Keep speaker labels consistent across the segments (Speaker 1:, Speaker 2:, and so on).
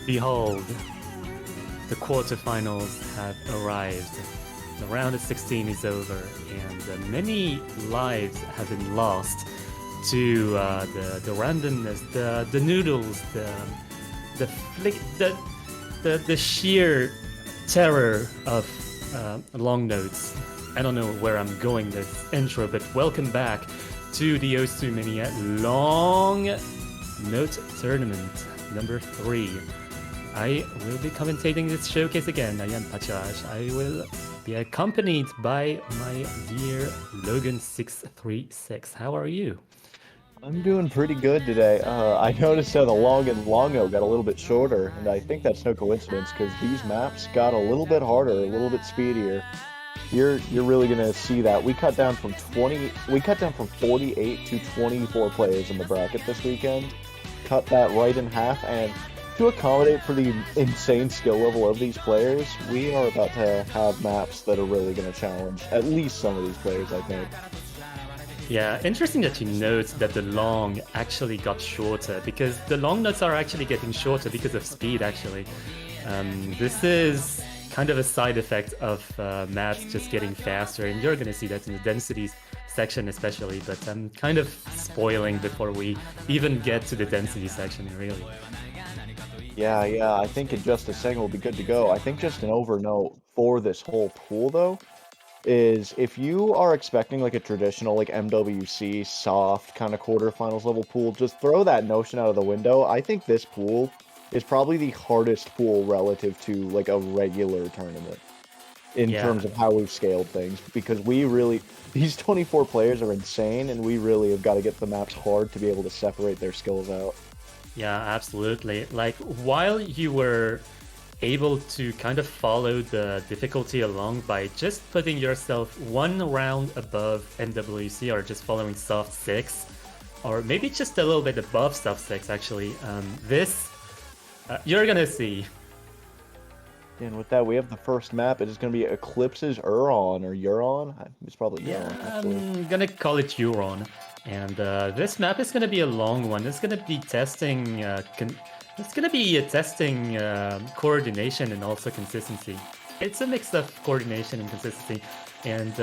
Speaker 1: Behold, the quarterfinals have arrived. The round of 16 is over, and many lives have been lost to the randomness, the noodles, the flick, the sheer terror of long notes. I don't know where I'm going this intro, but welcome back to the Osu Mania Long Note Tournament number 3. I will be commentating this showcase again. I am Pachaj. I will be accompanied by my dear Logan636. How are you?
Speaker 2: I'm doing pretty good today. I noticed that the long and long note got a little bit shorter, and I think that's no coincidence because these maps got a little bit harder, a little bit speedier. You're really gonna see that. We cut down from 48 to 24 players in the bracket this weekend. Cut that right in half, and to accommodate for the insane skill level of these players, we are about to have maps that are really gonna challenge at least some of these players, I think.
Speaker 1: Yeah, interesting that you note that the long actually got shorter, because the long notes are actually getting shorter because of speed, actually. This is kind of a side effect of maps just getting faster, and you're going to see that in the densities section especially, but I'm kind of spoiling before we even get to the density section, really.
Speaker 2: Yeah, I think in just a second we'll be good to go. I think just an overnote for this whole pool, though, is if you are expecting like a traditional like MWC soft kind of quarterfinals level pool, just throw that notion out of the window. I think this pool is probably the hardest pool relative to like a regular tournament in
Speaker 1: Yeah.
Speaker 2: terms of how we've scaled things, because these 24 players are insane, and we really have got to get the maps hard to be able to separate their skills out.
Speaker 1: Yeah, absolutely. Like, while you were able to kind of follow the difficulty along by just putting yourself one round above MWC or just following soft 6, or maybe just a little bit above soft 6, actually, you're gonna see.
Speaker 2: And with that, we have the first map. It is going to be Eclipse's Euron or Euron. It's probably
Speaker 1: Yeah,
Speaker 2: Euron, actually.
Speaker 1: I'm gonna call it Euron. And this map is gonna be a long one. It's gonna be testing. Coordination and also consistency. It's a mix of coordination and consistency. And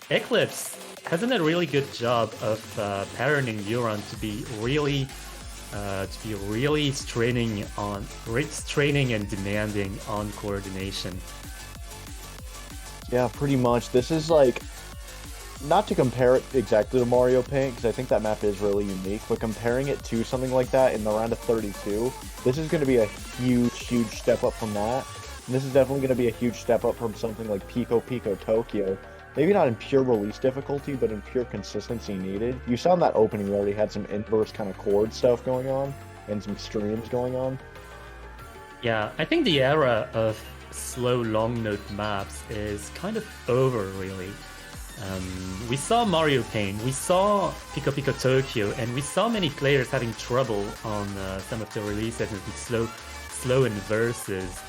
Speaker 1: Eclipse has done a really good job of patterning Euron to be really straining and demanding on coordination.
Speaker 2: Yeah, pretty much. This is like, not to compare it exactly to Mario Paint, because I think that map is really unique, but comparing it to something like that in the round of 32, this is going to be a huge step up from that. And this is definitely going to be a huge step up from something like Pico Pico Tokyo. Maybe not in pure release difficulty, but in pure consistency needed. You saw in that opening we already had some inverse kind of chord stuff going on, and some streams going on.
Speaker 1: Yeah, I think the era of slow long note maps is kind of over, really. We saw Mario Paint, we saw Pico Pico Tokyo, and we saw many players having trouble on some of the releases with slow inverses,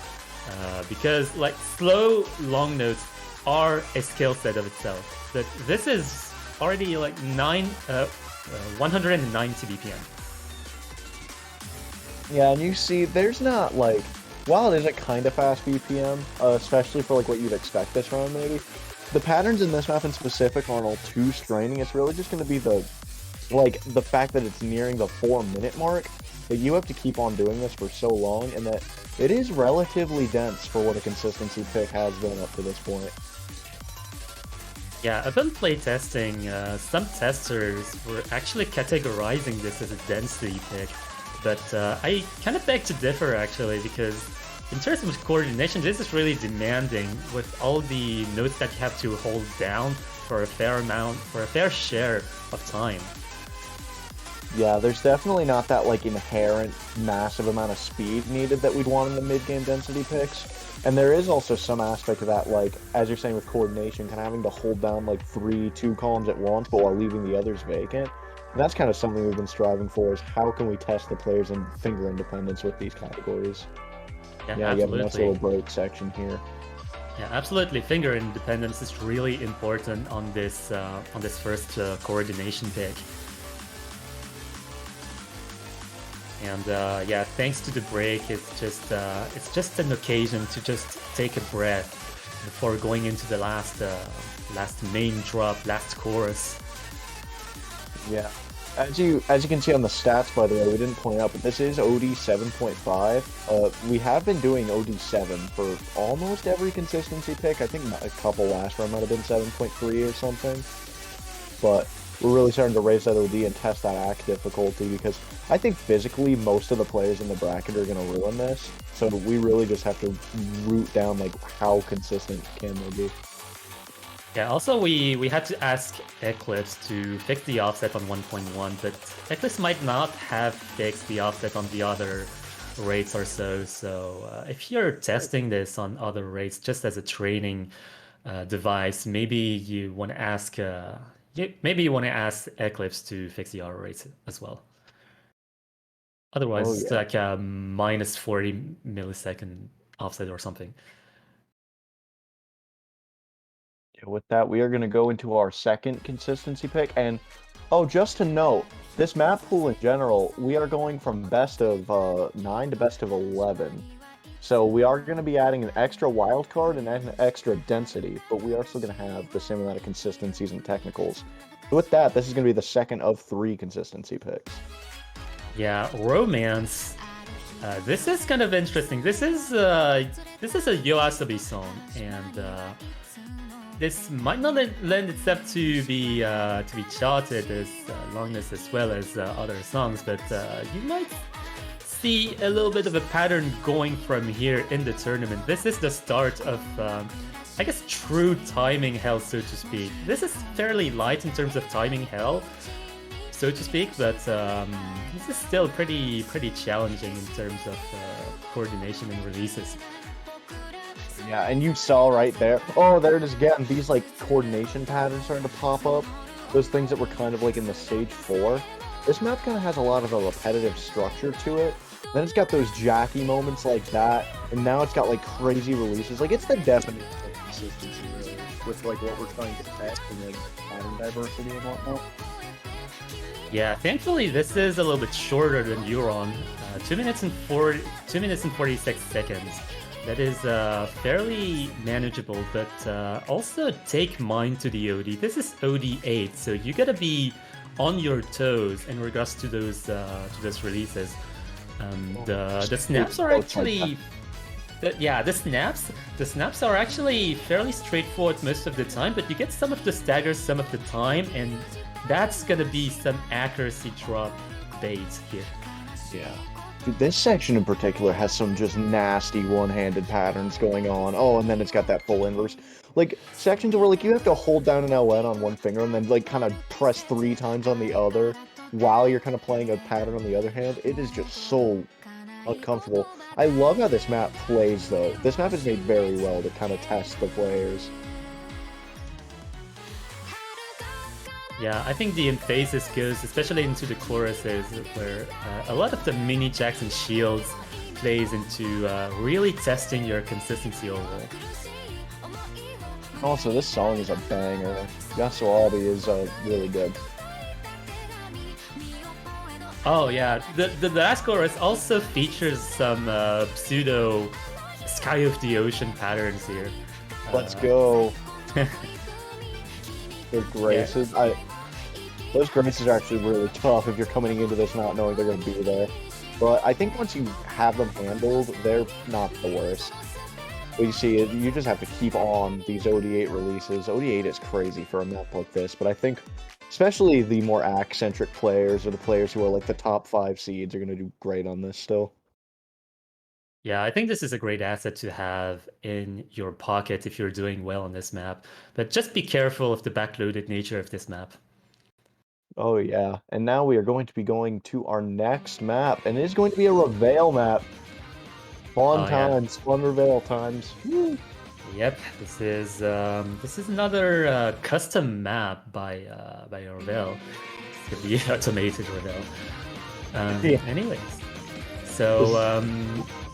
Speaker 1: because like slow long notes are a skill set of itself. But this is already like 190 BPM.
Speaker 2: Yeah, and you see, there's not like, while it is a kind of fast BPM, especially for like what you'd expect this round maybe, the patterns in this map in specific aren't all too straining. It's really just going to be the fact that it's nearing the 4-minute mark, that you have to keep on doing this for so long, and that it is relatively dense for what a consistency pick has been up to this point.
Speaker 1: Yeah, upon playtesting, some testers were actually categorizing this as a density pick, but I kind of beg to differ, actually, because in terms of coordination, this is really demanding with all the notes that you have to hold down for a fair share of time.
Speaker 2: Yeah, there's definitely not that like inherent massive amount of speed needed that we'd want in the mid-game density picks. And there is also some aspect of that, like, as you're saying with coordination, kind of having to hold down like 2 columns at once, but while leaving the others vacant. And that's kind of something we've been striving for, is how can we test the players in finger independence with these categories. Yeah, you have a nice little break section here.
Speaker 1: Yeah, absolutely. Finger independence is really important on this first coordination pick. And yeah, thanks to the break, it's just an occasion to just take a breath before going into the last main drop, last chorus.
Speaker 2: Yeah. As you can see on the stats, by the way, we didn't point out, but this is OD 7.5. We have been doing OD 7 for almost every consistency pick. I think a couple last run might have been 7.3 or something. But we're really starting to raise that OD and test that act difficulty because I think physically most of the players in the bracket are going to ruin this. So we really just have to root down like how consistent can they be.
Speaker 1: Yeah, also we had to ask Eclipse to fix the offset on 1.1, but Eclipse might not have fixed the offset on the other rates or so. So if you're testing this on other rates just as a training device, maybe you want to ask Eclipse to fix the other rates as well. Otherwise, it's like a minus 40 millisecond offset or something.
Speaker 2: With that, we are going to go into our second consistency pick. And, oh, just to note, this map pool in general, we are going from best of 9 to best of 11. So we are going to be adding an extra wild card and an extra density, but we are still going to have the same amount of consistencies and technicals. With that, this is going to be the second of 3 consistency picks.
Speaker 1: Yeah, Romance. This is kind of interesting. This is a YOASOBI song, and this might not lend itself to be charted as long as well as other songs, but you might see a little bit of a pattern going from here in the tournament. This is the start of, I guess, true timing hell, so to speak. This is fairly light in terms of timing hell, so to speak, but this is still pretty challenging in terms of coordination and releases.
Speaker 2: Yeah, and you saw right there. Oh, there it is again. These like coordination patterns starting to pop up. Those things that were kind of like in the stage 4. This map kind of has a lot of a repetitive structure to it. Then it's got those jacky moments like that, and now it's got like crazy releases. Like it's the definition of consistency, really, with like what we're trying to test and like pattern diversity and whatnot.
Speaker 1: Yeah, thankfully this is a little bit shorter than Euron. 2 minutes and 46 seconds. That is fairly manageable, but also take mind to the OD. This is OD 8, so you gotta be on your toes in regards to those releases. The snaps are actually, the snaps are actually fairly straightforward most of the time, but you get some of the staggers some of the time, and that's gonna be some accuracy drop bait here.
Speaker 2: Yeah. Dude, this section in particular has some just nasty one-handed patterns going on. Oh, and then it's got that full inverse. Like, sections where, like, you have to hold down an LN on one finger and then, like, kind of press 3 times on the other while you're kind of playing a pattern on the other hand. It is just so uncomfortable. I love how this map plays, though. This map is made very well to kind of test the players.
Speaker 1: Yeah, I think the emphasis goes especially into the choruses, where a lot of the mini jacks and shields plays into really testing your consistency overall.
Speaker 2: Also, this song is a banger. Yasuabi is really good.
Speaker 1: Oh yeah, the last chorus also features some pseudo Sky of the Ocean patterns here.
Speaker 2: Let's go. The graces, yeah. Those graces are actually really tough if you're coming into this not knowing they're going to be there. But I think once you have them handled, they're not the worst. But you see, you just have to keep on these OD8 releases. OD8 is crazy for a map like this, but I think especially the more act-centric players or the players who are like the top 5 seeds are going to do great on this still.
Speaker 1: Yeah, I think this is a great asset to have in your pocket if you're doing well on this map. But just be careful of the backloaded nature of this map.
Speaker 2: Oh yeah, and now we are going to be going to our next map, and it is going to be a Reveal map. Fun times, fun Reveal times. Woo.
Speaker 1: Yep, this is another custom map by Reveal. It's gonna be automated Reveal. Anyways, so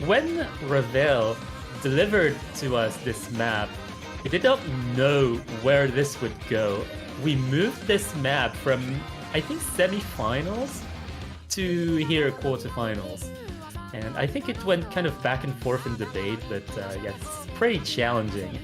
Speaker 1: when Reveal delivered to us this map, we did not know where this would go. We moved this map from, I think, semifinals to hear quarterfinals. And I think it went kind of back and forth in debate, but yeah, it's pretty challenging.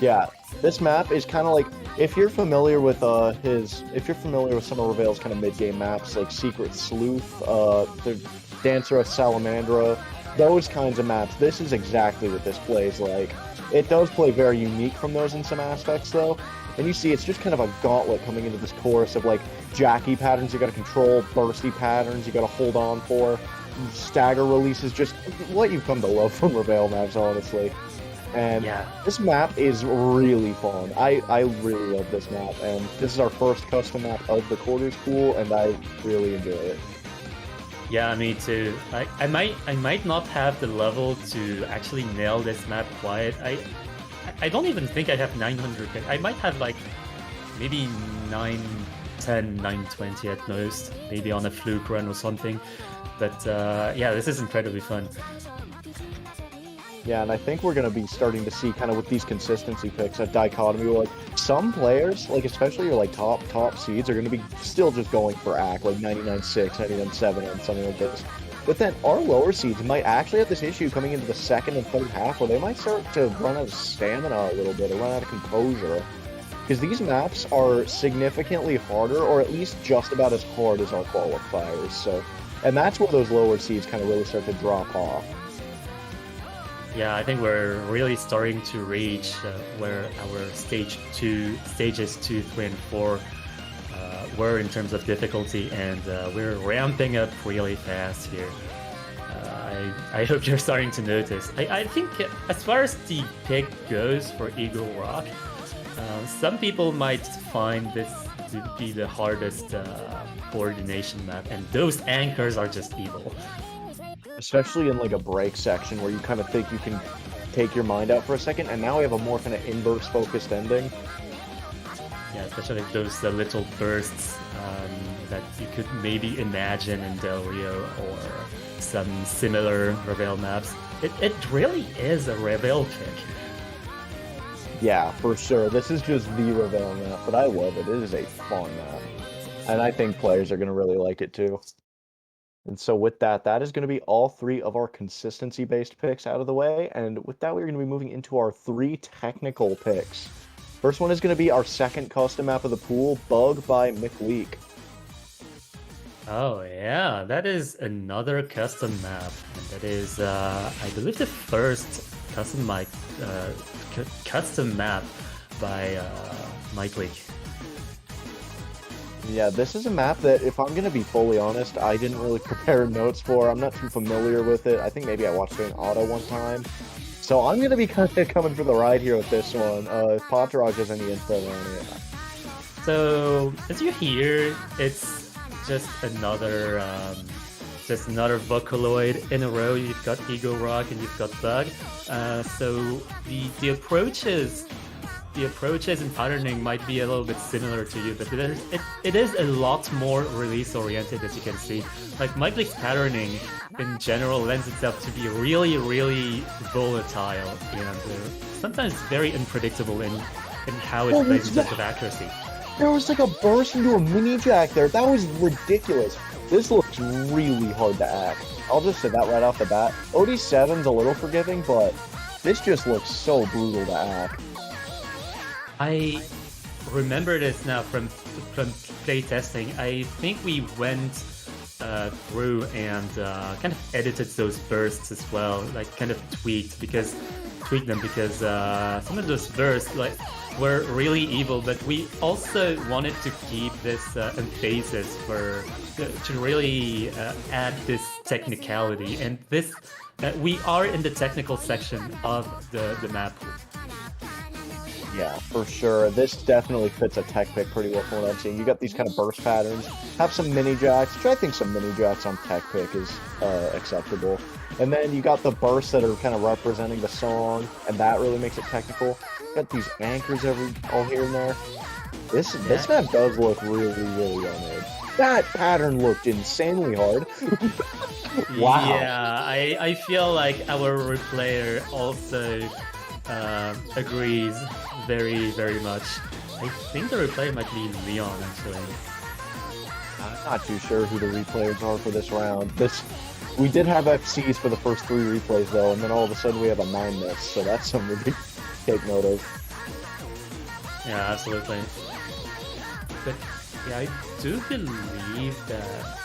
Speaker 2: Yeah, this map is kind of like, if you're familiar with if you're familiar with some of Reveal's kind of mid-game maps, like Secret Sleuth, the Dancer of Salamandra, those kinds of maps, this is exactly what this plays like. It does play very unique from those in some aspects, though. And you see, it's just kind of a gauntlet coming into this chorus of, like, Jackie patterns you gotta control, bursty patterns you gotta hold on for, stagger releases, just what you've come to love from Reveal maps, honestly. And
Speaker 1: Yeah.
Speaker 2: this map is really fun. I really love this map, and this is our first custom map of the quarters pool, and I really enjoy it.
Speaker 1: Yeah, me too. I might not have the level to actually nail this map quite. I don't even think I have 900. I might have like maybe 910, 920 at most, maybe on a fluke run or something. But yeah, this is incredibly fun.
Speaker 2: Yeah, and I think we're going to be starting to see kind of with these consistency picks, a dichotomy where, like, some players, like, especially your, like, top seeds, are going to be still just going for ACK, like 99.6, 99.7, and something like this. But then our lower seeds might actually have this issue coming into the second and third half where they might start to run out of stamina a little bit, or run out of composure. Because these maps are significantly harder, or at least just about as hard as our qualifiers. So, and that's where those lower seeds kind of really start to drop off.
Speaker 1: Yeah, I think we're really starting to reach where our stages 2, 3, and 4 were in terms of difficulty, and we're ramping up really fast here. I hope you're starting to notice. I think as far as the pick goes for Eagle Rock, some people might find this to be the hardest coordination map, and those anchors are just evil.
Speaker 2: Especially in, like, a break section where you kind of think you can take your mind out for a second, and now we have a more kind of inverse focused ending.
Speaker 1: Yeah, especially those little bursts that you could maybe imagine in Del Rio or some similar Reveal maps. It really is a Reveal pick.
Speaker 2: Yeah, for sure. This is just the Reveal map, but I love it. It is a fun map. And I think players are going to really like it too. And so with that, that is going to be all 3 of our consistency-based picks out of the way. And with that, we're going to be moving into our 3 technical picks. First one is going to be our second custom map of the pool, Bug by McLeek.
Speaker 1: Oh yeah, that is another custom map, and that is, I believe, the first custom map by Mike Leake.
Speaker 2: Yeah, this is a map that, if I'm going to be fully honest, I didn't really prepare notes for. I'm not too familiar with it. I think maybe I watched it in auto one time. So I'm going to be kind of coming for the ride here with this one. If Potrog has any info on it.
Speaker 1: So, as you hear, it's just another Vocaloid in a row. You've got Eagle Rock and you've got Bug. So the approaches and patterning might be a little bit similar to you, but it is a lot more release-oriented, as you can see. Like, Mike Leake's patterning, in general, lends itself to be really, really volatile and sometimes very unpredictable in how it plays in terms of accuracy.
Speaker 2: There was like a burst into a mini jack there. That was ridiculous. This looks really hard to act. I'll just say that right off the bat. OD7's a little forgiving, but this just looks so brutal to act.
Speaker 1: I remember this now from play testing. I think we went through and kind of edited those bursts as well, like kind of tweaked them because some of those bursts were really evil, but we also wanted to keep this emphasis to really add this technicality, and this we are in the technical section of the map.
Speaker 2: Yeah, for sure. This definitely fits a tech pick pretty well from what I'm seeing. You got these kind of burst patterns, have some mini jacks, which I think some mini jacks on tech pick is acceptable. And then you got the bursts that are kind of representing the song, and that really makes it technical. You got these anchors all here and there. This map does look really, really well made. That pattern looked insanely hard. Wow.
Speaker 1: Yeah, I feel like our replayer also agrees very, very much. I think the replayer might be Leon, actually.
Speaker 2: I'm not too sure who the replayers are for this round. We did have FCs for the first 3 replays though, and then all of a sudden we have a 9 miss, so that's something to take note of.
Speaker 1: Yeah, absolutely. But yeah, I do believe that.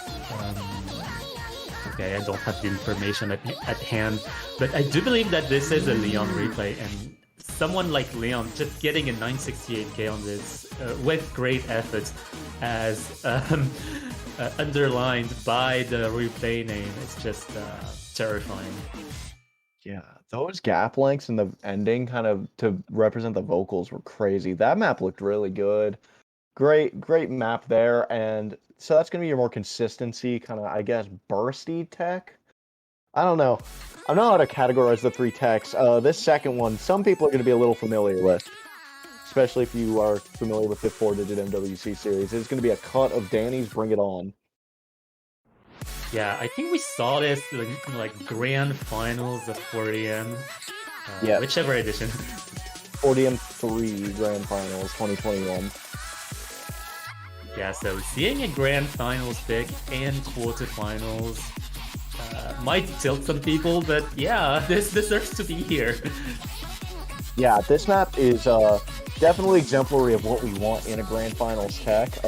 Speaker 1: Okay, I don't have the information at hand, but I do believe that this is a Leon replay, and someone like Leon just getting a 968k on this with great effort, as underlined by the replay name, it's just terrifying.
Speaker 2: Yeah, those gap lengths and the ending kind of to represent the vocals were crazy. That map looked really good. Great map there, and so that's gonna be your more consistency, kind of, I guess, bursty tech. I don't know. I don't know how to categorize the 3 techs. This second one, some people are gonna be a little familiar with, especially if you are familiar with the 4-digit MWC series. It's gonna be a cut of Danny's Bring It On.
Speaker 1: Yeah, I think we saw this like grand finals of 4DM.
Speaker 2: Yeah.
Speaker 1: Whichever edition.
Speaker 2: 4DM3 Grand Finals 2021.
Speaker 1: Yeah, so seeing a grand finals pick and quarterfinals might tilt some people, but yeah, this deserves to be here.
Speaker 2: Yeah, this map is definitely exemplary of what we want in a grand finals tech.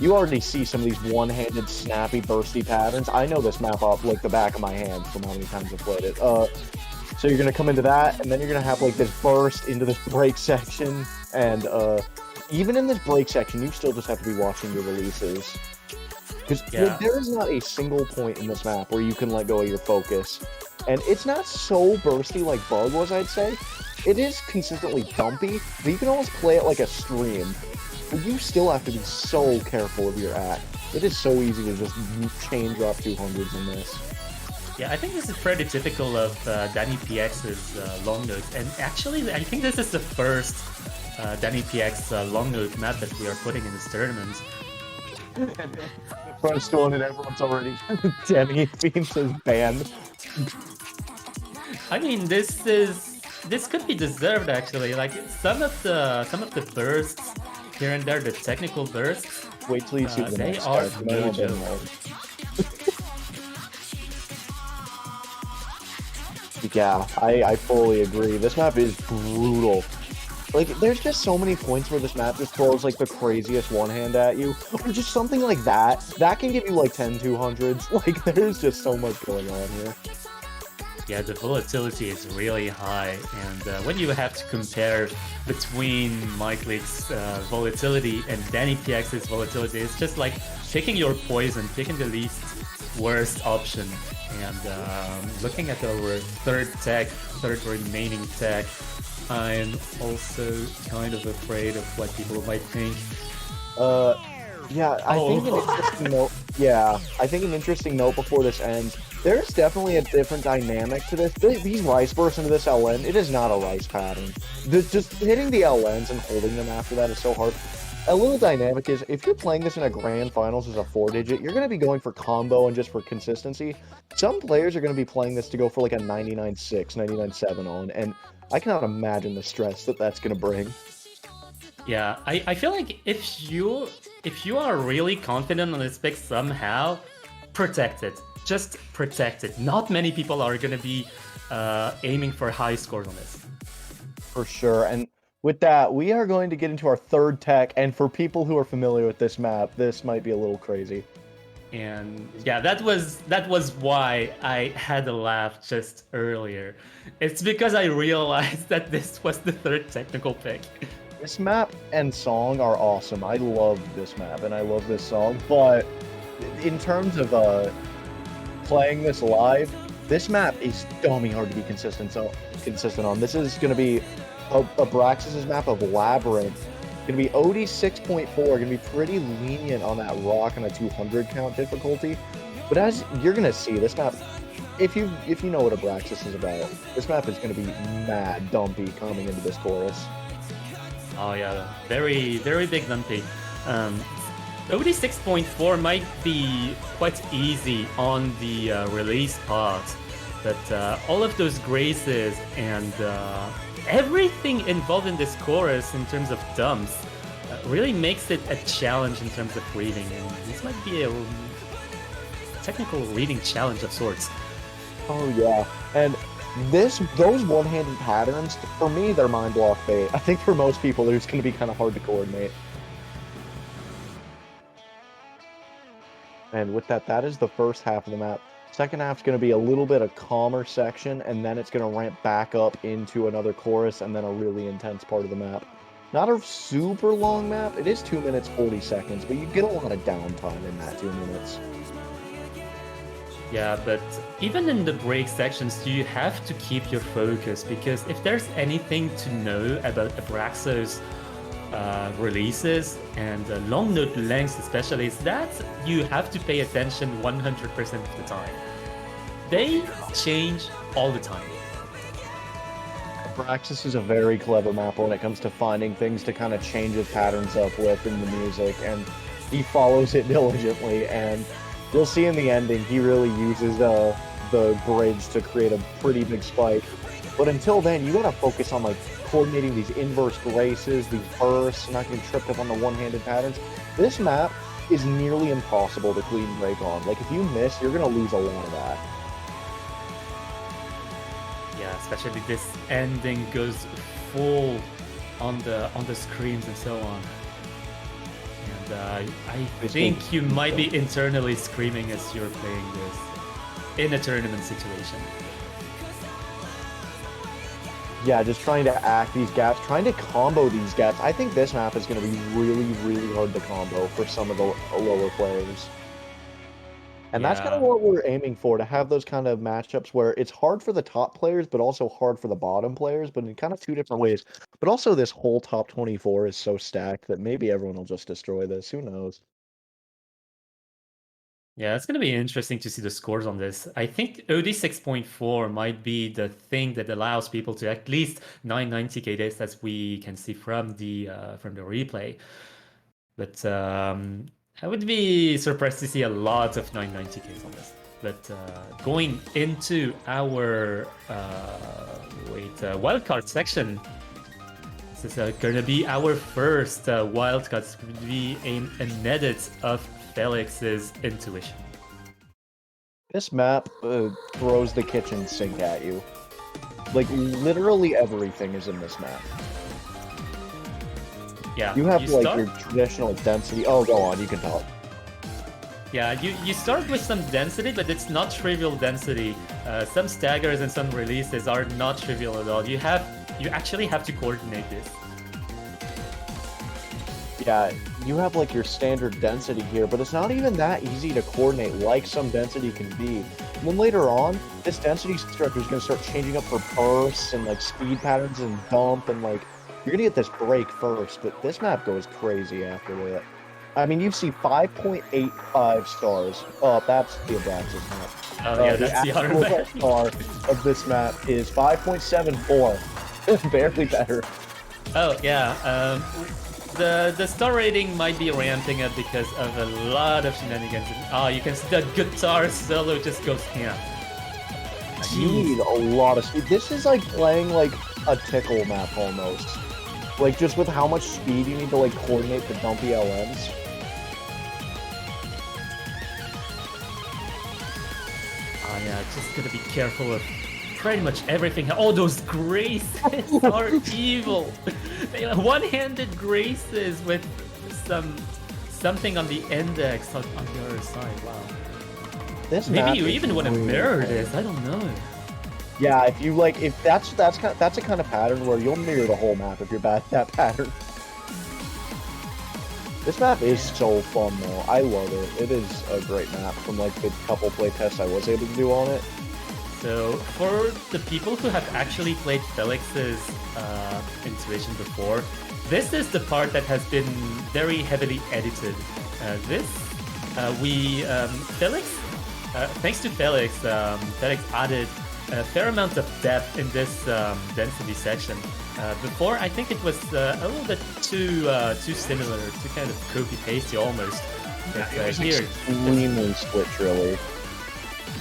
Speaker 2: You already see some of these one-handed, snappy, bursty patterns. I know this map off like the back of my hand from how many times I've played it. So you're gonna come into that, and then you're gonna have like this burst into this break section, and even in this break section, you still just have to be watching your releases. Because there is not a single point in this map where you can let go of your focus. And it's not so bursty like Bug was, I'd say. It is consistently dumpy, but you can almost play it like a stream. But you still have to be so careful of your act. It is so easy to just chain drop 200s in this.
Speaker 1: Yeah, I think this is pretty typical of Danny PX's long note. And actually, I think this is the first Danny PX long note map that we are putting in this tournament.
Speaker 2: First one, and everyone's already Danny Beams is banned.
Speaker 1: I mean, this could be deserved actually. Like some of the bursts here and there, the technical bursts.
Speaker 2: Wait till you see the next
Speaker 1: are
Speaker 2: card.
Speaker 1: no joke.
Speaker 2: Yeah, I fully agree. This map is brutal. Like, there's just so many points where this map just throws, like, the craziest one-hand at you. Or just something like that. That can give you, like, 10 200s. Like, there's just so much going on here.
Speaker 1: Yeah, the volatility is really high. And when you have to compare between Mike Leake's volatility and Danny PX's volatility, it's just like picking your poison, picking the least worst option. And looking at our third remaining tech, I'm also kind of afraid of what people might think.
Speaker 2: Yeah, I think an interesting note. Yeah, I think an interesting note before this ends. There's definitely a different dynamic to this. These rice bursts into this LN, it is not a rice pattern. Just hitting the LNs and holding them after that is so hard. A little dynamic is, if you're playing this in a grand finals as a 4-digit, you're going to be going for combo and just for consistency. Some players are going to be playing this to go for like a 99.6, 99.7 on, and I cannot imagine the stress that that's going to bring.
Speaker 1: Yeah, I feel like if you are really confident on this pick somehow, protect it. Just protect it. Not many people are going to be aiming for high scores on this.
Speaker 2: For sure, and with that, we are going to get into our third tech, and for people who are familiar with this map, this might be a little crazy.
Speaker 1: And yeah, that was why I had a laugh just earlier. It's because I realized that this was the third technical pick.
Speaker 2: This map and song are awesome. I love this map, and I love this song, but in terms of playing this live, this map is dummy hard to be consistent on. This is going to be Abraxas's map of Labyrinth. Going to be OD 6.4, going to be pretty lenient on that rock and a 200 count difficulty. But as you're going to see, this map, if you know what Abraxas is about, this map is going to be mad dumpy coming into this chorus.
Speaker 1: Oh yeah, very, very big dumpy. OD 6.4 might be quite easy on the release part, but all of those graces and everything involved in this chorus in terms of dumps really makes it a challenge in terms of reading, and this might be a technical reading challenge of sorts.
Speaker 2: Oh yeah, and those one-handed patterns, for me, they're mind block bait. I think for most people, they're just going to be kind of hard to coordinate. And with that, that is the first half of the map. Second half's going to be a little bit of calmer section, and then it's going to ramp back up into another chorus, and then a really intense part of the map. Not a super long map. It is 2 minutes 40 seconds, but you get a lot of downtime in that 2 minutes.
Speaker 1: Yeah, but even in the break sections, you have to keep your focus, because if there's anything to know about Abraxo's releases and long note lengths especially, is that you have to pay attention 100% of the time. They change all the time.
Speaker 2: Abraxas is a very clever mapper when it comes to finding things to kind of change his patterns up with in the music, and he follows it diligently, and you'll see in the ending he really uses the bridge to create a pretty big spike. But until then, you gotta focus on like coordinating these inverse graces, these bursts, not getting tripped up on the one-handed patterns. This map is nearly impossible to clean break on. Like if you miss, you're gonna lose a lot of that.
Speaker 1: Yeah, especially this ending goes full on the screens and so on. And I think you might be internally screaming as you're playing this in a tournament situation.
Speaker 2: Yeah, just trying to act these gaps, trying to combo these gaps. I think this map is going to be really, really hard to combo for some of the lower players. And that's kind of what we're aiming for, to have those kind of matchups where it's hard for the top players, but also hard for the bottom players, but in kind of two different ways. But also this whole top 24 is so stacked that maybe everyone will just destroy this. Who knows?
Speaker 1: Yeah, it's going to be interesting to see the scores on this. I think OD 6.4 might be the thing that allows people to at least 990k this, as we can see from the replay. But I would be surprised to see a lot of 990Ks on this. But going into our wildcard section, this is going to be our first wildcard. It's going to be an edit of Felix's intuition.
Speaker 2: This map throws the kitchen sink at you. Like, literally everything is in this map.
Speaker 1: Yeah,
Speaker 2: you have like your traditional density. Oh, go on, you can talk.
Speaker 1: Yeah, you start with some density, but it's not trivial density. Some staggers and some releases are not trivial at all. You actually have to coordinate this.
Speaker 2: Yeah, you have like your standard density here, but it's not even that easy to coordinate like some density can be. And then later on, this density structure is going to start changing up for bursts and like speed patterns and dump, and like you're going to get this break first, but this map goes crazy after that. I mean, you see 5.85 stars. Oh, that's the Abraxas map.
Speaker 1: Oh yeah, that's the other map.
Speaker 2: Star of this map is 5.74. Barely better.
Speaker 1: Oh yeah, the star rating might be ramping up because of a lot of shenanigans. Oh, you can see the guitar solo just goes ham.
Speaker 2: You need a lot of speed. This is like playing like a tickle map almost. Like just with how much speed you need to like coordinate the dumpy LMs.
Speaker 1: Oh yeah, just gotta be careful of pretty much everything. Oh, those graces are evil. One-handed graces with something on the index on the other side. Wow. Maybe you even want to mirror this. I don't know.
Speaker 2: Yeah, if you like, if that's a kind of pattern where you'll mirror the whole map if you're bad at that pattern. This map is so fun though. I love it. It is a great map from like the couple playtests I was able to do on it.
Speaker 1: So for the people who have actually played Felix's Intuition before, this is the part that has been very heavily edited. Thanks to Felix, Felix added a fair amount of depth in this density section. Before, I think it was a little bit too similar, too kind of copy-pasty almost. But here,
Speaker 2: extremely split really.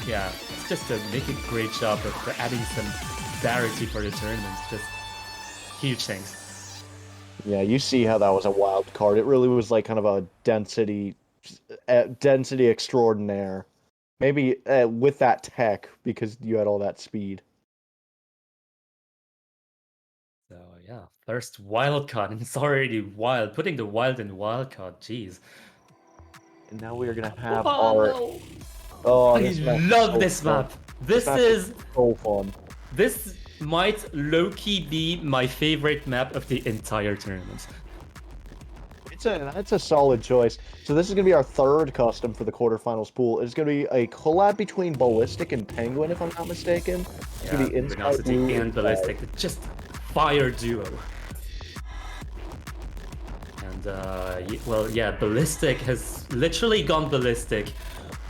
Speaker 1: Yeah, it's just to make a great job of adding some variety for the tournament. Just huge things.
Speaker 2: Yeah, you see how that was a wild card. It really was like kind of a density extraordinaire. Maybe with that tech because you had all that speed.
Speaker 1: So yeah, first wild card, and it's already wild. Putting the wild in wild card, jeez.
Speaker 2: And now we are gonna have
Speaker 1: Oh
Speaker 2: our.
Speaker 1: no!
Speaker 2: Oh,
Speaker 1: I
Speaker 2: this map is
Speaker 1: love
Speaker 2: so
Speaker 1: this
Speaker 2: fun.
Speaker 1: map.
Speaker 2: This
Speaker 1: This
Speaker 2: map is
Speaker 1: is
Speaker 2: so fun.
Speaker 1: this might low-key be my favorite map of the entire tournament.
Speaker 2: That's a solid choice. So this is gonna be our third custom for the quarterfinals pool. It's gonna be a collab between Ballistic and Penguin, if I'm not mistaken. It's gonna
Speaker 1: Yeah,
Speaker 2: be Inside
Speaker 1: Luminosity
Speaker 2: Blue,
Speaker 1: and
Speaker 2: Inside.
Speaker 1: Ballistic, just fire duo. And well, yeah, Ballistic has literally gone ballistic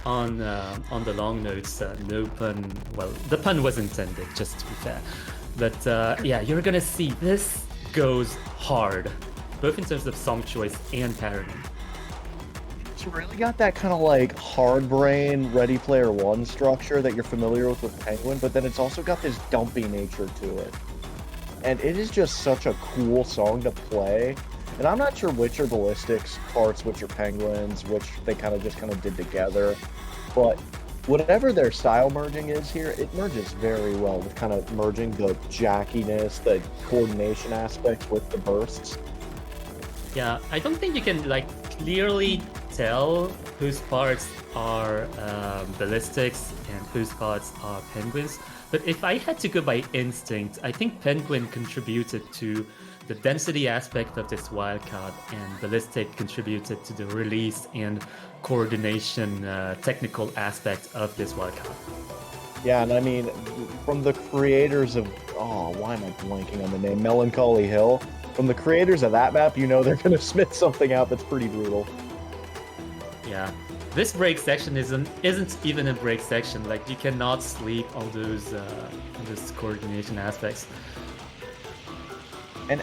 Speaker 1: on the long notes. No pun. Well, the pun was intended, just to be fair. But yeah, you're gonna see this goes hard, both in terms of song choice and patterning.
Speaker 2: It's really got that kind of like hard brain Ready Player One structure that you're familiar with Penguin, but then it's also got this dumpy nature to it. And it is just such a cool song to play. And I'm not sure which are Ballistics parts, which are Penguins, which they kind of did together. But whatever their style merging is here, it merges very well with kind of merging the jackiness, the coordination aspects with the bursts.
Speaker 1: Yeah, I don't think you can like clearly tell whose parts are ballistics and whose parts are penguins. But if I had to go by instinct, I think penguin contributed to the density aspect of this wildcard, and ballistic contributed to the release and coordination technical aspect of this wildcard.
Speaker 2: Yeah, and I mean, from the creators of, oh, why am I blanking on the name? Melancholy Hill. From the creators of that map, you know they're going to spit something out that's pretty brutal.
Speaker 1: Yeah, this break section isn't even a break section. Like you cannot sleep on those coordination aspects.
Speaker 2: And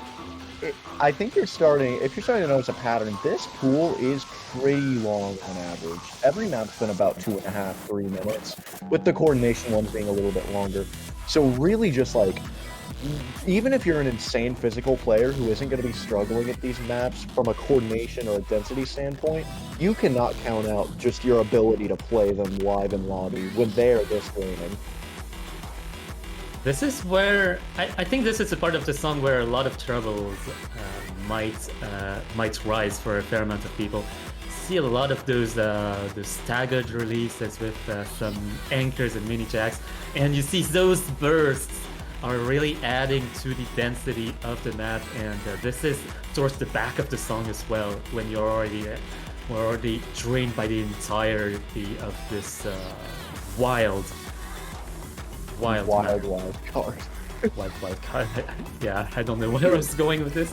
Speaker 2: I think if you're starting to notice a pattern, this pool is pretty long on average. Every map's been about 2.5, 3 minutes, with the coordination ones being a little bit longer. So really just like, even if you're an insane physical player who isn't going to be struggling at these maps from a coordination or a density standpoint, you cannot count out just your ability to play them live in lobby when they're this draining.
Speaker 1: This is where I think this is a part of the song where a lot of troubles might rise for a fair amount of people. See a lot of those staggered releases with some anchors and mini jacks, and you see those bursts are really adding to the density of the map, and this is towards the back of the song as well when we're already drained by the entirety of this wild
Speaker 2: Wild card.
Speaker 1: wild card. Yeah, I don't know where I was going with this.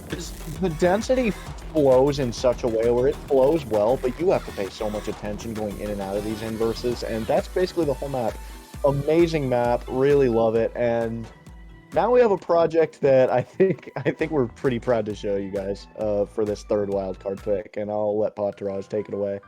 Speaker 2: The density flows in such a way where it flows well, but you have to pay so much attention going in and out of these inverses, and that's basically the whole map. Amazing map, really love it, and now we have a project that I think we're pretty proud to show you guys for this third wildcard pick, and I'll let Polytetral take it away.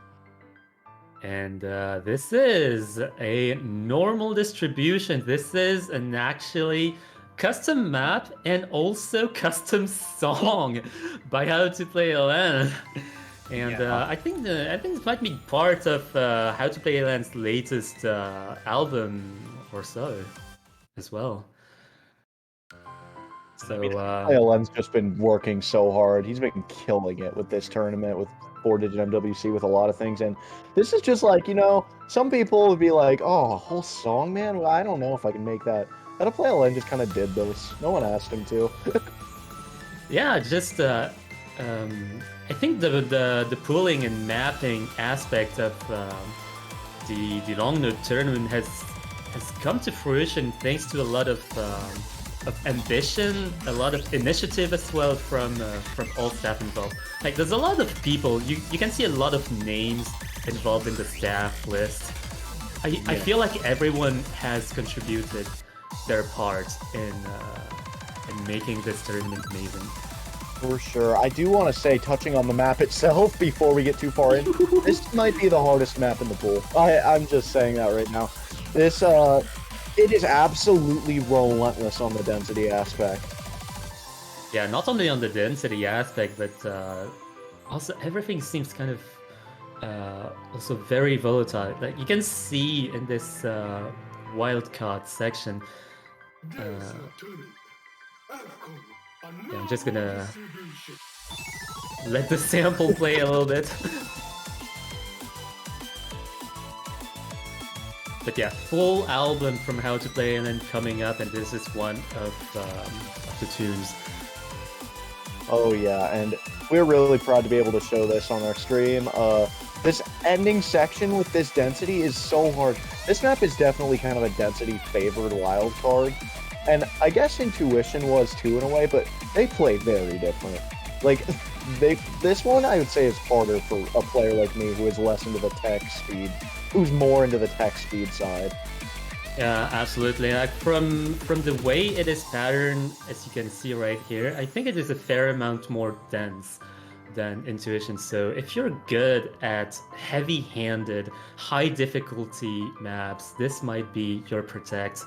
Speaker 1: And this is a normal distribution. This is an actually custom map and also custom song by How to Play LN. And
Speaker 2: Yeah.
Speaker 1: I think this might be part of How to Play LN's latest album or so, as well. So
Speaker 2: ILM's just been working so hard. He's been killing it with this tournament, with 4-digit MWC, with a lot of things. And this is just like, some people would be like, oh, a whole song, man? Well, I don't know if I can make that. How to Play LN just kind of did this. No one asked him to.
Speaker 1: yeah, just I think the pooling and mapping aspect of the long note tournament has come to fruition thanks to a lot of ambition, a lot of initiative as well from all staff involved. Like there's a lot of people, you can see a lot of names involved in the staff list. I feel like everyone has contributed their part in making this tournament amazing.
Speaker 2: For sure. I do want to say, touching on the map itself before we get too far in, this might be the hardest map in the pool. I'm just saying that right now. This, it is absolutely relentless on the density aspect.
Speaker 1: Yeah, not only on the density aspect, but also everything seems kind of also very volatile. Like you can see in this wildcard section. Yeah, I'm just gonna let the sample play a little bit. But yeah, full album from How to Play and then coming up, and this is one of the tunes.
Speaker 2: Oh yeah, and we're really proud to be able to show this on our stream. This ending section with this density is so hard. This map is definitely kind of a density favored wild card, and I guess Intuition was too in a way, but they play very different. Like this one I would say is harder for a player like me who is less into the tech speed, who's more into the tech speed side.
Speaker 1: Yeah, absolutely. Like from the way it is patterned, as you can see right here, I think it is a fair amount more dense than Intuition. So if you're good at heavy-handed, high difficulty maps, this might be your protect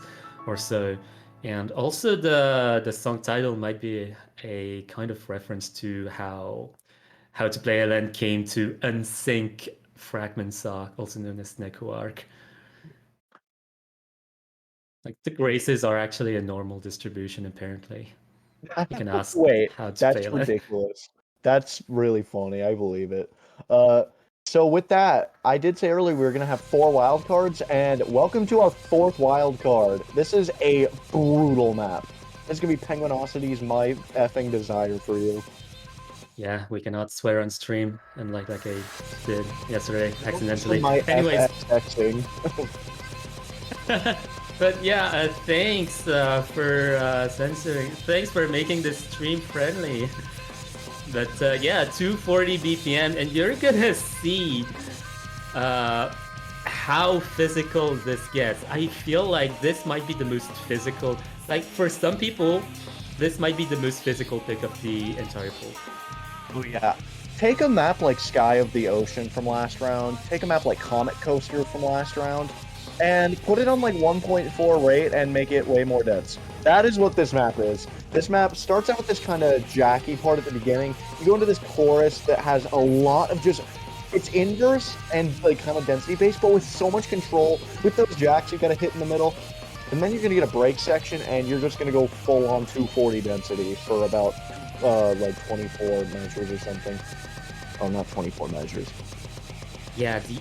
Speaker 1: or so. And also the song title might be a kind of reference to how to play LN came to unsync Fragment Sock, also known as Neko Arc. Like the graces are actually a normal distribution, apparently. You can ask
Speaker 2: Wait,
Speaker 1: how to
Speaker 2: that's
Speaker 1: fail it.
Speaker 2: ridiculous. That's really funny. I believe it. Uh, so with that, I did say earlier we were gonna have 4 wild cards, and welcome to our 4th wild card. This is a brutal map. This is gonna be Penguinosity's My Effing Desire for you.
Speaker 1: Yeah, we cannot swear on stream, unlike like I did yesterday accidentally.
Speaker 2: My
Speaker 1: Anyways,
Speaker 2: FXXing.
Speaker 1: but yeah, thanks for censoring. Thanks for making this stream friendly. But yeah, 240 BPM, and you're gonna see how physical this gets. I feel like this might be the most physical. Like for some people, this might be the most physical pick of the entire pool.
Speaker 2: Oh yeah. Take a map like Sky of the Ocean from last round, take a map like Comet Coaster from last round, and put it on like 1.4 rate and make it way more dense. That is what this map is. This map starts out with this kind of jacky part at the beginning. You go into this chorus that has a lot of just... It's inverse and like kind of density based, but with so much control. With those jacks, you gotta hit in the middle. And then you're gonna get a break section, and you're just gonna go full on 240 density for about like 24 measures or something. Oh, not 24 measures.
Speaker 1: Yeah, the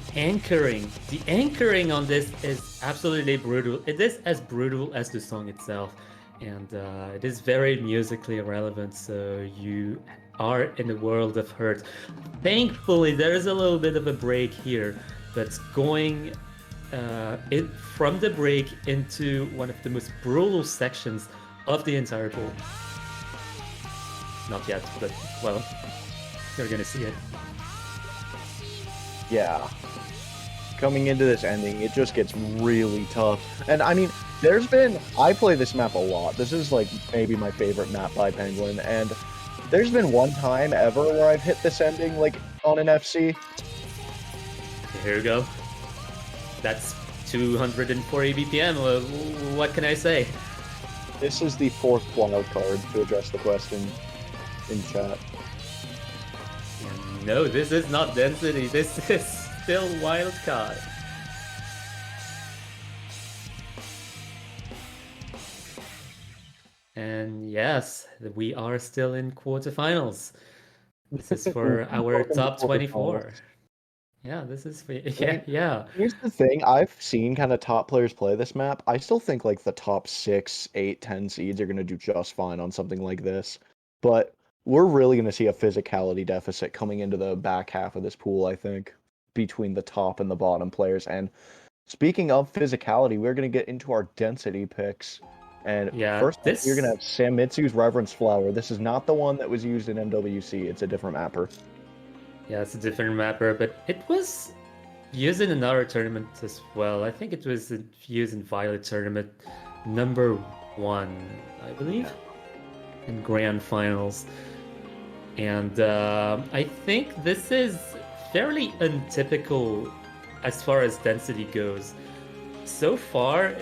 Speaker 1: anchoring on this is absolutely brutal. It is as brutal as the song itself, and it is very musically relevant. So you are in the world of hurt. Thankfully, there is a little bit of a break here, but going from the break into one of the most brutal sections of the entire pool. Not yet, but well, you're gonna see it.
Speaker 2: Yeah. Coming into this ending, it just gets really tough. And I mean, I play this map a lot. This is like maybe my favorite map by Penguin, and there's been one time ever where I've hit this ending like on an FC.
Speaker 1: Here we go. That's 240 BPM. What can I say?
Speaker 2: This is the 4th wild card to address the question in chat.
Speaker 1: No, this is not density. This is still wildcard. And yes, we are still in quarterfinals. This is for our top 24. Yeah, this is for yeah.
Speaker 2: Here's the thing, I've seen kind of top players play this map. I still think like the top 6, 8, 10 seeds are going to do just fine on something like this. But we're really going to see a physicality deficit coming into the back half of this pool, I think, between the top and the bottom players. And speaking of physicality, we're going to get into our density picks. And
Speaker 1: yeah,
Speaker 2: first, you're going to have Samitsu's Reverence Flower. This is not the one that was used in MWC. It's a different mapper.
Speaker 1: Yeah, it's a different mapper, but it was used in another tournament as well. I think it was used in Violet Tournament #1, I believe, in Grand Finals. And I think this is fairly untypical as far as density goes. So far,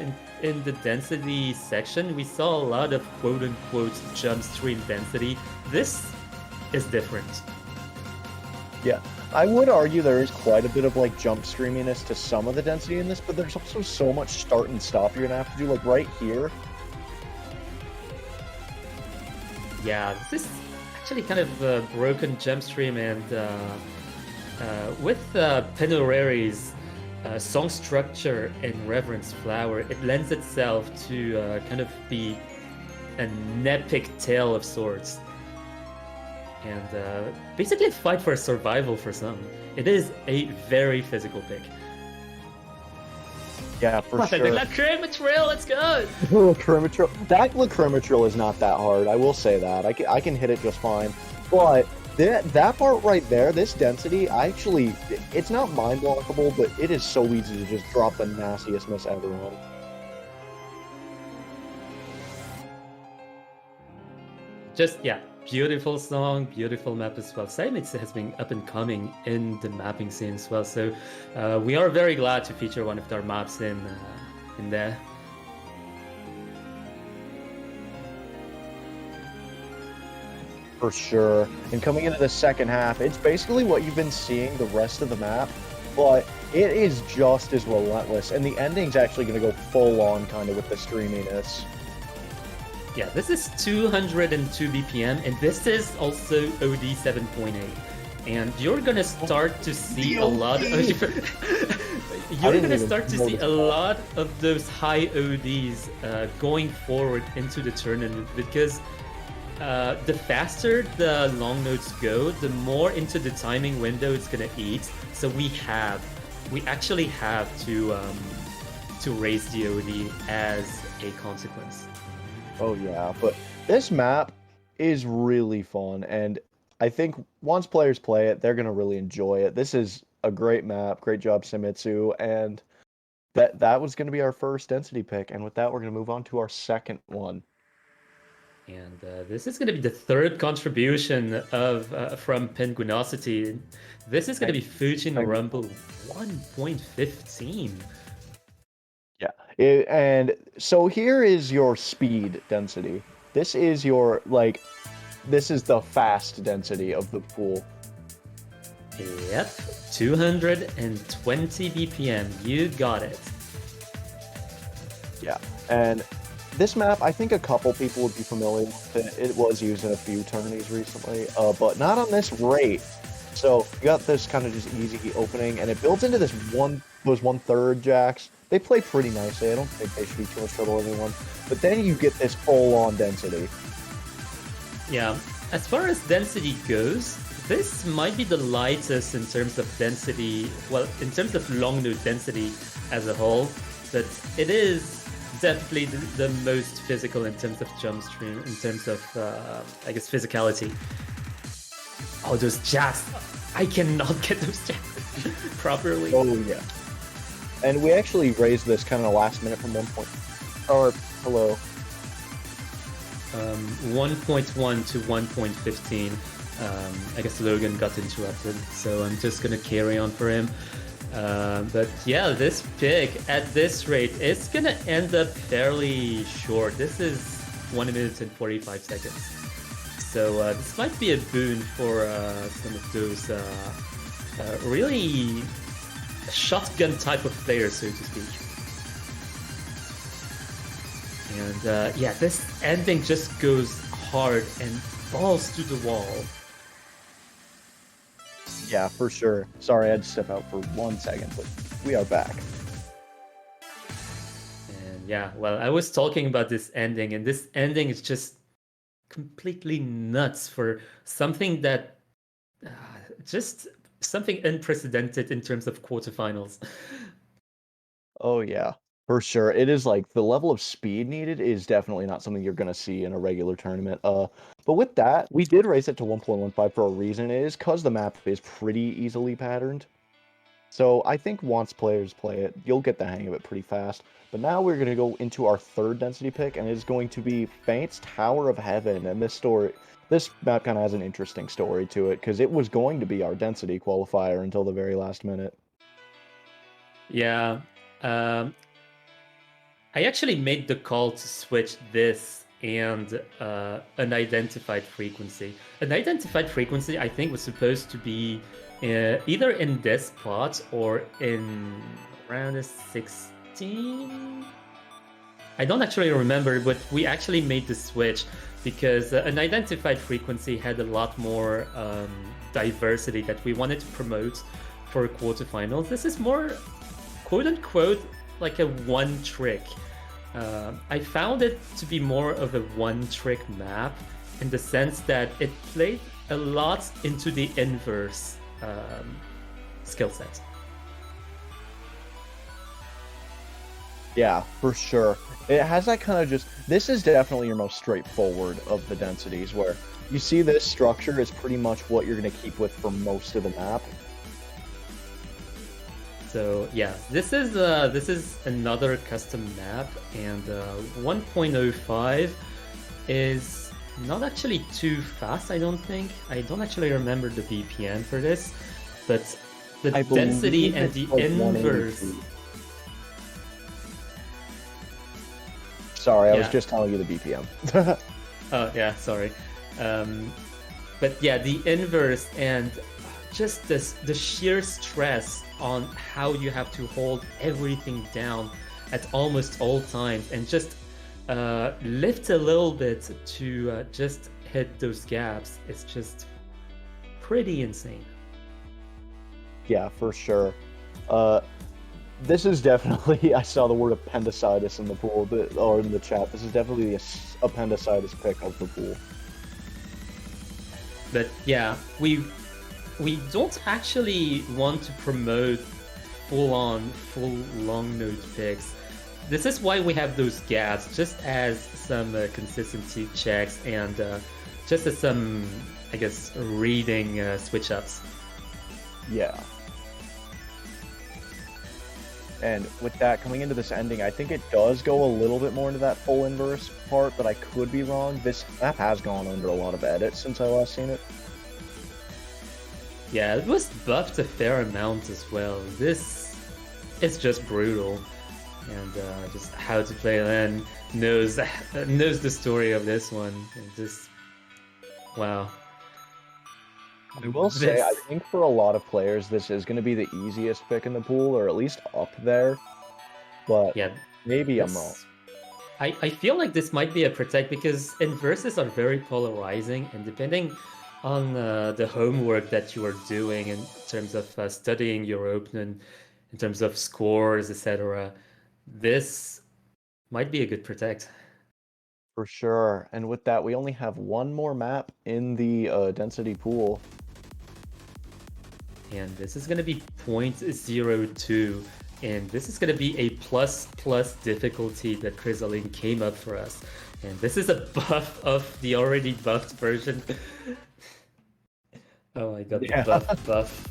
Speaker 1: in the density section, we saw a lot of quote-unquote jump stream density. This is different.
Speaker 2: Yeah, I would argue there is quite a bit of like jump streaminess to some of the density in this, but there's also so much start and stop you're gonna have to do. Like right here,
Speaker 1: Yeah, this is actually kind of a broken jump stream, and with Penoreri's song structure and Reverence Flower, it lends itself to kind of be an epic tale of sorts. And basically a fight for survival for some. It is a very physical pick.
Speaker 2: yeah, for
Speaker 1: The
Speaker 2: sure.
Speaker 1: Lacrimatrill, let's go!
Speaker 2: Lacrimatrill. That Lacrimatrill is not that hard. I will say that. I can hit it just fine. But that part right there, this density, it's not mind blockable, but it is so easy to just drop the nastiest miss ever on.
Speaker 1: Just, yeah, beautiful song, beautiful map as well. Same, it has been up and coming in the mapping scene as well. So we are very glad to feature one of our maps in there.
Speaker 2: For sure. And coming into the second half, it's basically what you've been seeing the rest of the map, but it is just as relentless. And the ending's actually going to go full on kind of with the streaminess.
Speaker 1: Yeah, this is 202 BPM, and this is also OD 7.8. And you're gonna start to see a lot of a lot of those high ODs going forward into the tournament, because the faster the long notes go, the more into the timing window it's gonna eat. So we actually have to raise the OD as a consequence.
Speaker 2: Oh yeah, but this map is really fun, and I think once players play it, they're gonna really enjoy it. This is a great map, great job, Simitsu, and that was gonna be our first density pick. And with that, we're gonna move on to our second one.
Speaker 1: And this is going to be the third contribution of from Penguinosity. This is going to be Fujin Rumble 1.15.
Speaker 2: Yeah, and so here is your speed density. This is your, this is the fast density of the pool.
Speaker 1: Yep, 220 BPM. You got it.
Speaker 2: Yeah, and this map, I think a couple people would be familiar with it. It was used in a few tourneys recently, but not on this rate. So you got this kind of just easy opening, and it builds into those 1/3 jacks. They play pretty nicely. I don't think they should be too much trouble with anyone. But then you get this full-on density.
Speaker 1: Yeah, as far as density goes, this might be the lightest in terms of density, well, in terms of long note density as a whole, but it is definitely the most physical in terms of jump stream, in terms of, I guess, physicality. Oh, those jacks! I cannot get those jacks properly.
Speaker 2: Oh, yeah. And we actually raised this kind of last minute from 1 point. Or, hello.
Speaker 1: 1.1 to 1.15. I guess Logan got interrupted, so I'm just gonna carry on for him. But yeah, this pick at this rate is gonna end up fairly short. This is 1 minute and 45 seconds. So this might be a boon for some of those really shotgun type of players, so to speak. And yeah, this ending just goes hard and balls to the wall.
Speaker 2: Yeah, for sure. Sorry, I had to step out for 1 second, but we are back.
Speaker 1: And yeah, well, I was talking about this ending, and this ending is just completely nuts for something that just something unprecedented in terms of quarterfinals.
Speaker 2: Oh, yeah, for sure. It is like the level of speed needed is definitely not something you're going to see in a regular tournament. But with that, we did raise it to 1.15 for a reason. It is because the map is pretty easily patterned. So I think once players play it, you'll get the hang of it pretty fast. But now we're going to go into our third density pick, and it is going to be Faint's Tower of Heaven. And this map kind of has an interesting story to it, because it was going to be our density qualifier until the very last minute.
Speaker 1: Yeah. I actually made the call to switch this and an identified frequency. An identified frequency, I think, was supposed to be either in this spot or in round 16. I don't actually remember, but we actually made the switch because an identified frequency had a lot more diversity that we wanted to promote for quarterfinals. This is more, quote unquote, like a one trick. I found it to be more of a one trick map in the sense that it played a lot into the inverse skill set.
Speaker 2: Yeah, for sure. It has that kind of just, this is definitely your most straightforward of the densities, where you see this structure is pretty much what you're going to keep with for most of the map.
Speaker 1: So yeah, this is another custom map, and 1.05 is not actually too fast, I don't think. I don't actually remember the BPM for this, but the density and the inverse.
Speaker 2: Sorry, I was just telling you the BPM.
Speaker 1: Oh yeah, sorry. But yeah, the inverse and just the sheer stress on how you have to hold everything down at almost all times and just lift a little bit to just hit those gaps. It's just pretty insane.
Speaker 2: Yeah, for sure. This is definitely, I saw the word appendicitis in the pool, or in the chat. This is definitely the appendicitis pick of the pool.
Speaker 1: But yeah, we don't actually want to promote full long note picks. This is why we have those gaps, just as some consistency checks and just as some, I guess, reading switch ups.
Speaker 2: Yeah. And with that, coming into this ending, I think it does go a little bit more into that full inverse part, but I could be wrong. This map has gone under a lot of edits since I last seen it.
Speaker 1: Yeah, it was buffed a fair amount as well. This is just brutal. And just how to play LN knows the story of this one. And just, wow.
Speaker 2: I will say, I think for a lot of players, this is going to be the easiest pick in the pool, or at least up there. But yeah, maybe I'm wrong.
Speaker 1: I feel like this might be a protect because inverses are very polarizing, and depending on the homework that you are doing in terms of studying your opponent, in terms of scores, etc., this might be a good protect.
Speaker 2: For sure. And with that, we only have one more map in the density pool.
Speaker 1: And this is going to be 0.02. And this is going to be a plus difficulty that Chrysaline came up for us. And this is a buff of the already buffed version. Oh my god,
Speaker 2: yeah.
Speaker 1: the buff.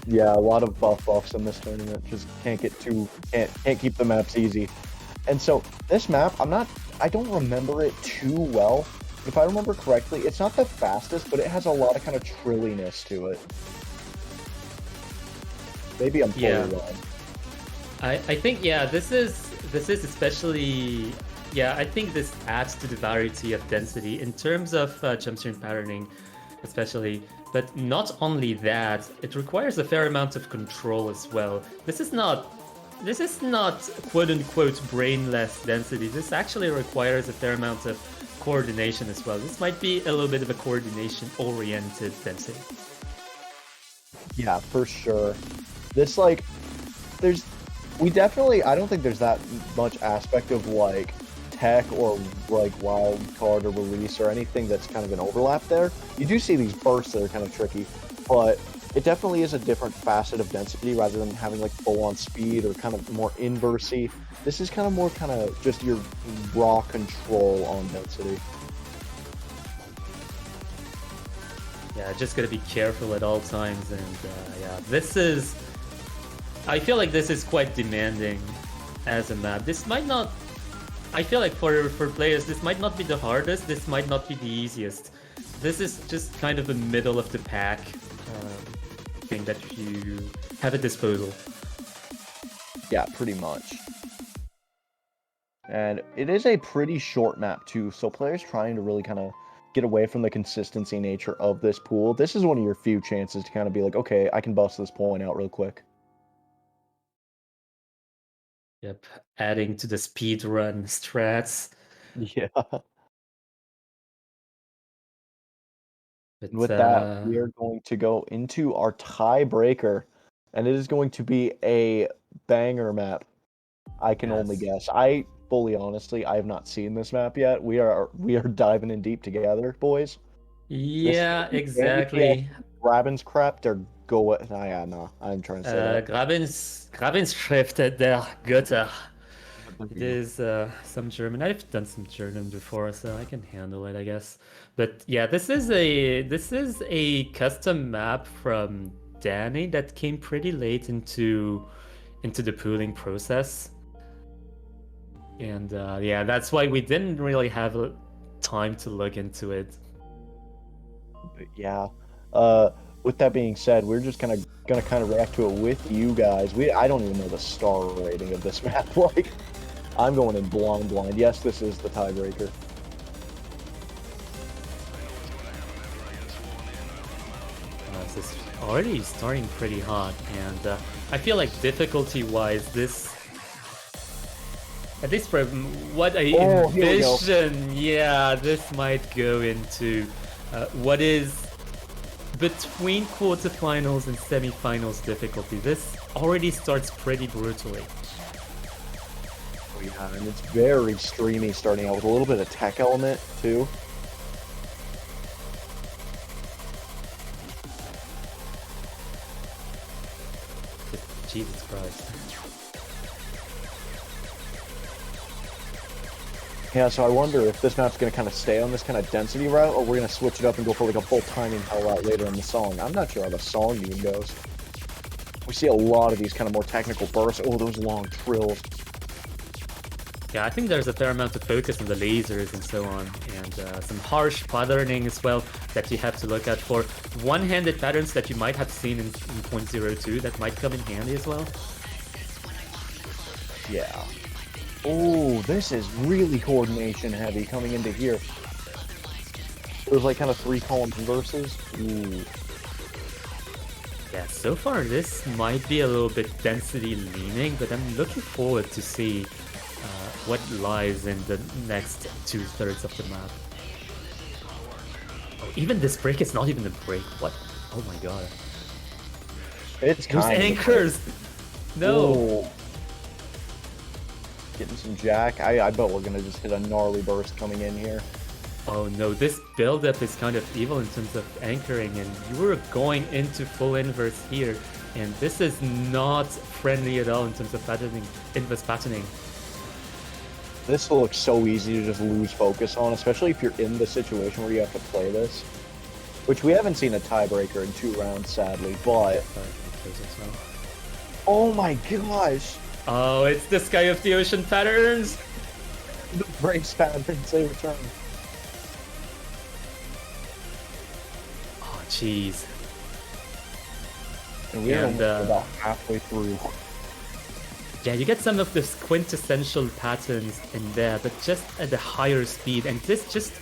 Speaker 2: Yeah, a lot of buffs in this tournament. Just can't keep the maps easy. And so this map, I don't remember it too well. But if I remember correctly, it's not the fastest, but it has a lot of kind of trilliness to it. Maybe I'm totally wrong.
Speaker 1: I think this is especially, I think this adds to the variety of density in terms of jumpstream patterning, especially. But not only that, it requires a fair amount of control as well. This is not quote unquote brainless density. This actually requires a fair amount of coordination as well. This might be a little bit of a coordination oriented density.
Speaker 2: Yeah, for sure. This I don't think there's that much aspect of like tech or like wild card or release or anything that's kind of an overlap there. You do see these bursts that are kind of tricky, but it definitely is a different facet of density rather than having like full-on speed or kind of more inversey. This is kind of more just your raw control on density.
Speaker 1: Yeah, just gotta be careful at all times, and I feel like this is quite demanding as a map. This might not, I feel like for players, this might not be the hardest, this might not be the easiest. This is just kind of a middle of the pack thing that you have at disposal.
Speaker 2: Yeah, pretty much. And it is a pretty short map too, so players trying to really kind of get away from the consistency nature of this pool. This is one of your few chances to kind of be like, okay, I can bust this point out real quick.
Speaker 1: Yep, adding to the speed run strats.
Speaker 2: Yeah.
Speaker 1: But
Speaker 2: With that, we are going to go into our tiebreaker, and it is going to be a banger map. I can only guess. I fully, honestly, I have not seen this map yet. We are diving in deep together, boys.
Speaker 1: yeah, exactly.
Speaker 2: Grabenskrept or go. Yeah, no, I'm trying to say that.
Speaker 1: Grabensschrift der Götter. It is some German. I've done some German before, so I can handle it, I guess. But yeah, this is a custom map from Danny that came pretty late into the pooling process. And yeah, that's why we didn't really have time to look into it.
Speaker 2: But yeah. With that being said, we're just gonna kind of react to it with you guys. I don't even know the star rating of this map. Like, I'm going in blind. Yes, this is the tiebreaker.
Speaker 1: This is already starting pretty hot, and I feel like difficulty-wise, this, at least from what I envision, yeah, this might go into what is between quarterfinals and semifinals difficulty. This already starts pretty brutally.
Speaker 2: Oh yeah, and it's very streamy starting out with a little bit of tech element too.
Speaker 1: Jesus Christ.
Speaker 2: Yeah, so I wonder if this map's going to kind of stay on this kind of density route, or we're going to switch it up and go for like a full timing hell route later in the song. I'm not sure how the song even goes. We see a lot of these kind of more technical bursts. Oh, those long trills.
Speaker 1: Yeah, I think there's a fair amount of focus on the lasers and so on, and some harsh patterning as well that you have to look at for one-handed patterns that you might have seen in 0.02 that might come in handy as well.
Speaker 2: Yeah. Oh, this is really coordination heavy coming into here. There's like kind of 3 columns versus. Ooh.
Speaker 1: Yeah, so far this might be a little bit density leaning, but I'm looking forward to see what lies in the next 2/3 of the map. Oh, even this break is not even a break. What? Oh my god.
Speaker 2: It's
Speaker 1: Those anchors! No!
Speaker 2: Ooh. Getting some jack. I bet we're gonna just hit a gnarly burst coming in here.
Speaker 1: Oh no, this build-up is kind of evil in terms of anchoring, and you were going into full inverse here, and this is not friendly at all in terms of patterning, inverse patterning.
Speaker 2: This will look so easy to just lose focus on, especially if you're in the situation where you have to play this. Which we haven't seen a tiebreaker in 2 rounds, sadly, but... Oh my gosh!
Speaker 1: Oh, it's the Sky of the Ocean patterns!
Speaker 2: The brace patterns, they return.
Speaker 1: Oh, jeez.
Speaker 2: And we're about halfway through.
Speaker 1: Yeah, you get some of this quintessential patterns in there, but just at a higher speed, and this just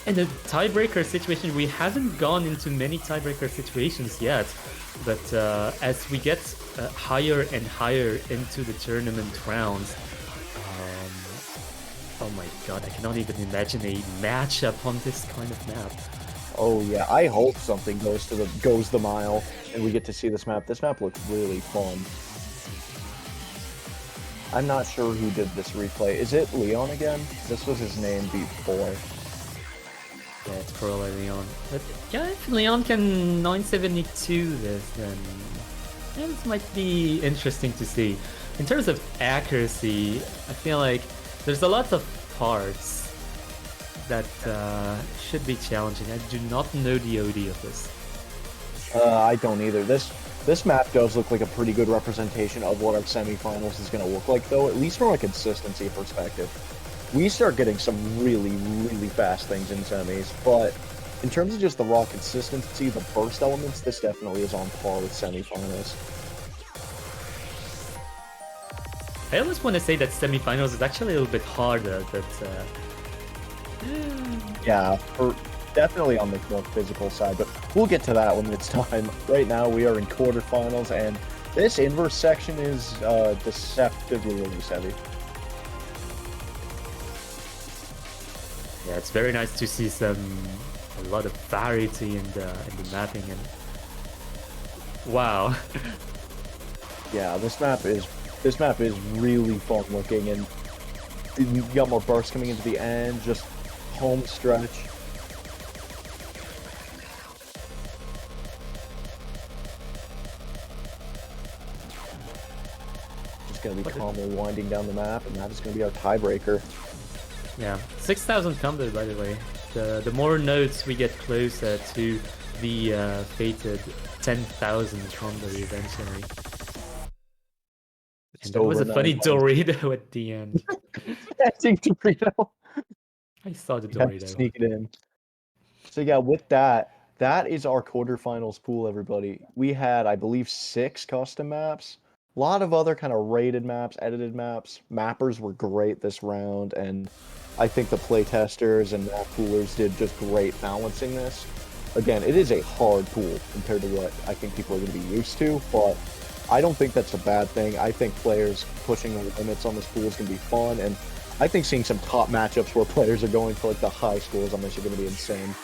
Speaker 1: in a tiebreaker situation. We haven't gone into many tiebreaker situations yet, but as we get higher and higher into the tournament rounds, oh my god, I cannot even imagine a matchup on this kind of map.
Speaker 2: Oh yeah, I hope something goes the mile and we get to see this map. This map looks really fun. I'm not sure who did this replay. Is it Leon again? This was his name before.
Speaker 1: Yeah, it's probably Leon. But yeah, if Leon can 972 this, then yeah, this might be interesting to see. In terms of accuracy, I feel like there's a lot of parts that should be challenging. I do not know the OD of this.
Speaker 2: I don't either. This map does look like a pretty good representation of what our semifinals is going to look like, though, at least from a consistency perspective. We start getting some really, really fast things in semis, but in terms of just the raw consistency, the burst elements, this definitely is on par with semifinals.
Speaker 1: I almost want to say that semifinals is actually a little bit harder, but
Speaker 2: Yeah, definitely on the more physical side, but we'll get to that when it's time. Right now, we are in quarterfinals, and this inverse section is deceptively release heavy.
Speaker 1: yeah, it's very nice to see a lot of variety in the mapping, and wow.
Speaker 2: Yeah, this map is really fun looking, and you got more bursts coming into the end, just home stretch. Just gonna be calmly winding down the map, and that is gonna be our tiebreaker.
Speaker 1: Yeah, 6,000 combo, by the way. The more nodes we get closer to the fated 10,000 combo eventually. And that was a funny Dorito at the end.
Speaker 2: Catching Dorito.
Speaker 1: I saw the
Speaker 2: You have to
Speaker 1: Dorito.
Speaker 2: sneak it in. So yeah, with that, that is our quarterfinals pool, everybody. We had, I believe, 6 custom maps. A lot of other kind of rated maps, edited maps. Mappers were great this round, and I think the playtesters and map poolers did just great balancing this. Again, it is a hard pool compared to what I think people are going to be used to, but I don't think that's a bad thing. I think players pushing the limits on this pool is going to be fun, and I think seeing some top matchups where players are going for like the high scores on this are going to be insane.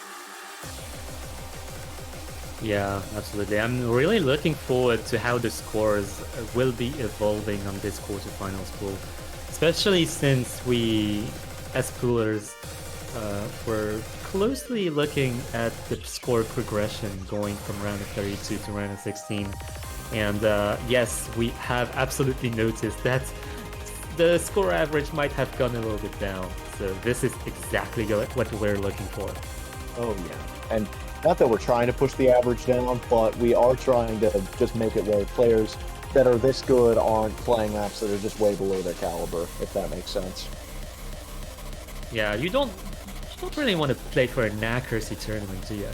Speaker 1: Yeah, absolutely. I'm really looking forward to how the scores will be evolving on this quarterfinals pool, especially since we, as poolers, were closely looking at the score progression going from round of 32 to round of 16. And yes, we have absolutely noticed that the score average might have gone a little bit down. So this is exactly what we're looking for.
Speaker 2: Oh yeah, and not that we're trying to push the average down, but we are trying to just make it where players that are this good aren't playing maps that are just way below their caliber, if that makes sense.
Speaker 1: Yeah, you don't really want to play for an accuracy tournament, do you?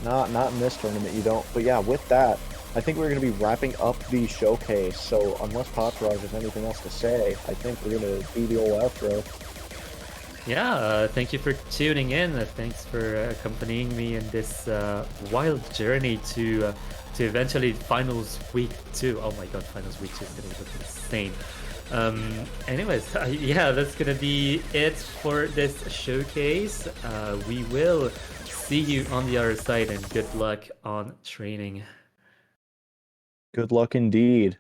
Speaker 2: Not in this tournament, you don't. But yeah, with that, I think we're going to be wrapping up the showcase. So unless Potraj has anything else to say, I think we're going to do the old outro.
Speaker 1: Yeah, thank you for tuning in. Thanks for accompanying me in this wild journey to eventually finals week 2. Oh my god, finals week 2 is gonna look insane. Anyways, yeah, that's gonna be it for this showcase. We will see you on the other side, and good luck on training.
Speaker 2: Good luck indeed.